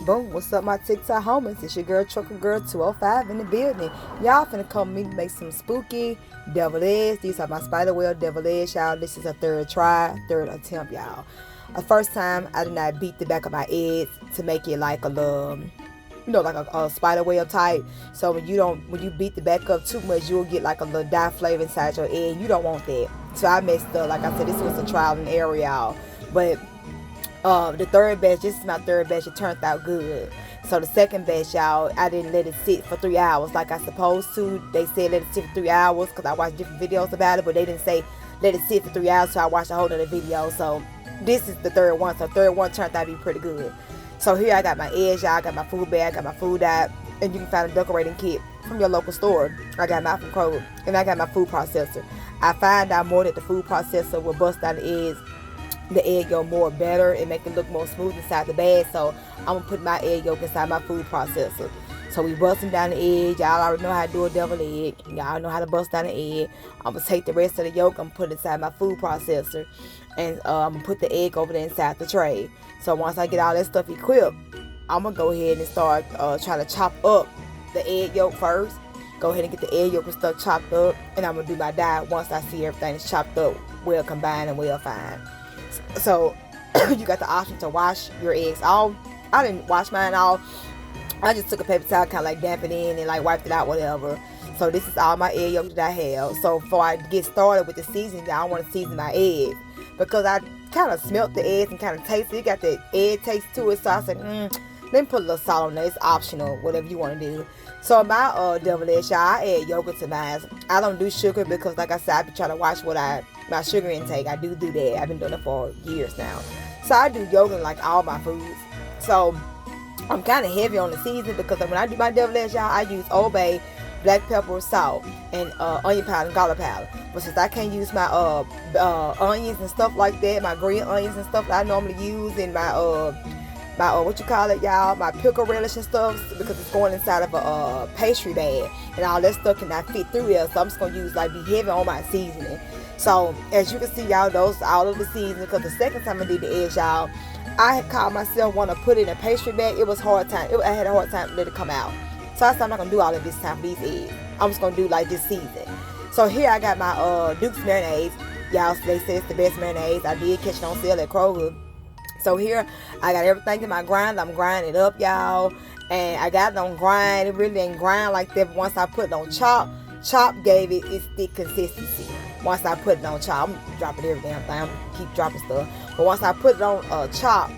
Boom, what's up my TikTok homies? It's your girl Trucker Girl 205 in the building. Y'all finna come with me to make some spooky devil eggs. These are my Spiderweb devil eggs, y'all. This is a third attempt, y'all. The first time I did not beat the back of my eggs to make it like a little, like a spider web type. So when you beat the back up too much, you'll get like a little dye flavor inside your egg. You don't want that. So I messed up. Like I said, this was a trial and error, y'all. But the third batch, this is my third batch, it turned out good. So the second batch, y'all, I didn't let it sit for 3 hours like I supposed to. They said let it sit for 3 hours because I watched different videos about it, but they didn't say let it sit for 3 hours, so I watched a whole other video. So this is the third one. So third one turned out to be pretty good. So here I got my eggs, y'all. I got my food bag, I got my food dye, and you can find a decorating kit from your local store. I got mine from Kroger, and I got my food processor. I find out more that the food processor will bust down the egg yolk more better and make it look more smooth inside the bag. So I'm gonna put my egg yolk inside my food processor. So we busting down the egg. Y'all already know how to do a devil egg. Y'all know how to bust down the egg. I'm gonna take the rest of the yolk and put it inside my food processor, and I'm gonna put the egg over there inside the tray. So once I get all that stuff equipped, I'm gonna go ahead and start trying to chop up the egg yolk first. Go ahead and get the egg yolk and stuff chopped up, and I'm gonna do my dye once I see everything is chopped up, well combined and well fine. So you got the option to wash your eggs off. I didn't wash mine off. I just took a paper towel, kind of like damp it in and like wiped it out, whatever. So this is all my egg yolk that I have. So before I get started with the seasoning, I want to season my eggs because I kind of smelt the eggs and kind of tasted it. It got the egg taste to it. So I said, let me put a little salt on there. It's optional, whatever you want to do. So my devil eggs, y'all, I add yogurt to mine. I don't do sugar because, like I said, I be trying to watch my sugar intake. I do that. I've been doing it for years now. So I do yogurt in like all my foods. So I'm kind of heavy on the seasoning because when I do my devil eggs, y'all, I use Old Bay, black pepper, salt, and onion powder and garlic powder. But since I can't use my onions and stuff like that, my green onions and stuff that I normally use in my what you call it, y'all, my pickle relish and stuff, because it's going inside of a pastry bag and all that stuff cannot fit through there. So I'm just gonna use be heavy on my seasoning. So as you can see, y'all, those all of the seasoning, because the second time I did the eggs, y'all, I had called myself want to put it in a pastry bag. It was hard time. I had a hard time to let it come out. So I said I'm not gonna do all of this time for these eggs. I'm just gonna do like this season. So here I got my Duke's mayonnaise. Y'all, they say it's the best mayonnaise. I did catch it on sale at Kroger. So here I got everything in my grind. I'm grinding it up, y'all, and I got it on grind. It really didn't grind like that, but once I put it on chop gave it its thick consistency. Once I put it on chop, I'm dropping every damn thing. I'm gonna keep dropping stuff. But once I put it on chop,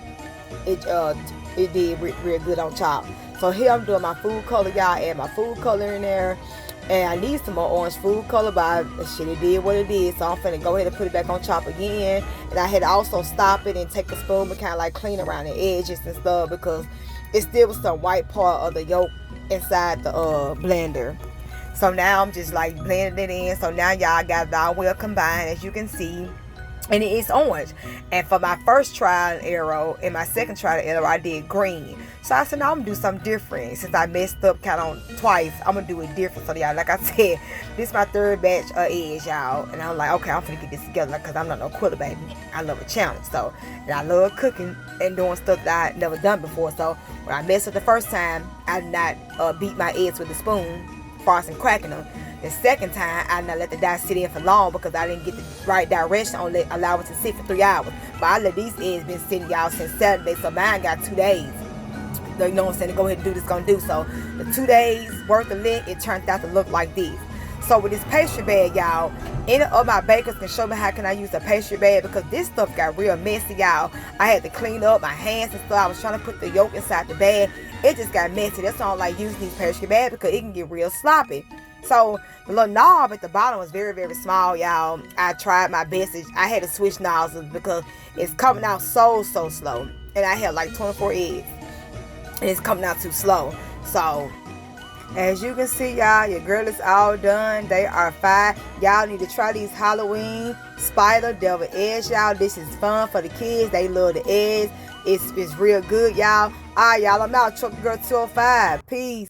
it did real good on chop. So here I'm doing my food color, y'all. Add my food color in there. And I need some more orange food color, but it did what it did. So I'm finna go ahead and put it back on chop again. And I had to also stop it and take a spoon and kind of like clean around the edges and stuff because it still was some white part of the yolk inside the blender. So now I'm just like blending it in. So now y'all got it all well combined, as you can see. And it is orange. And for my first trial and error and my second trial and error, I did green. So I said, no, I'm gonna do something different. Since I messed up kind of twice, I'm gonna do it different. So y'all, like I said, this is my third batch of eggs, y'all. And I'm like, okay, I'm finna get this together because I'm not no quitter, baby. I love a challenge. So, and I love cooking and doing stuff that I never done before. So when I messed up the first time, I did not beat my eggs with a spoon, and cracking them. The second time, I did not let the dye sit in for long because I didn't get the right direction on allow it to sit for 3 hours. But I let these eggs been sitting, y'all, since Saturday, so mine got 2 days. You know what I'm saying? To go ahead and do this, gonna do. So the 2 days worth of lint, it turned out to look like this. So with this pastry bag, y'all, any of my bakers can show me how can I use a pastry bag because this stuff got real messy, y'all. I had to clean up my hands and stuff. I was trying to put the yolk inside the bag. It just got messy. That's why I don't like using these pastry bags because it can get real sloppy. So the little knob at the bottom was very, very small, y'all. I tried my best. I had to switch nozzles because it's coming out so slow. And I had like 24 eggs. And it's coming out too slow. So as you can see, y'all, your girl is all done. They are fine. Y'all need to try these Halloween spider devil eggs, y'all. This is fun for the kids. They love the eggs. It's real good, y'all. All right, y'all, I'm out. Trucker Girl 205. Peace.